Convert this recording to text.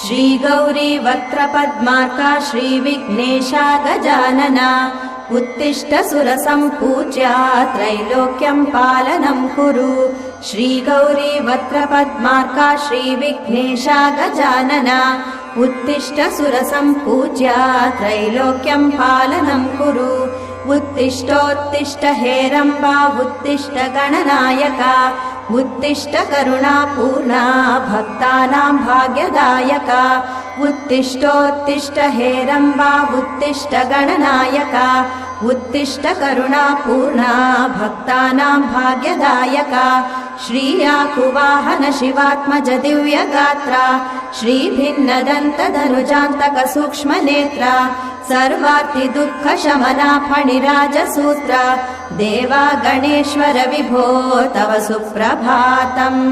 श्री गौरी वक्त्रपद्मार्का श्रीविघ्नेशा गजानना उत्तिष्ठ सुरसम्पूज्या त्रैलोक्यं पालनं कुरु। श्री गौरी वक्त्रपद्मार्का श्रीविघ्नेशा गजानना उत्तिष्ठ सुरसम्पूज्या त्रैलोक्यं पालनं कुरु। उत्तिष्ठोत्तिष्ठ हेरम्बा उत्तिष्ठ गणनायका उत्तिष्ठ करुणापूर्णा भक्तानां भाग्यदायका। उत्तिष्ठोत्तिष्ठ हेरम्बा उत्तिष्ठ गणनायका उत्तिष्ठ करुणापूर्णा भक्तानां भाग्यदायका। श्रीयाकुवाहन शिवात्मज दिव्यगात्रा श्रीभिन्नदन्तधनुजान्तक सूक्ष्मनेत्रा सर्वार्ति दुःख शमना फणिराजसूत्रा देवा गणेश्वर विभो तव सुप्रभातम्।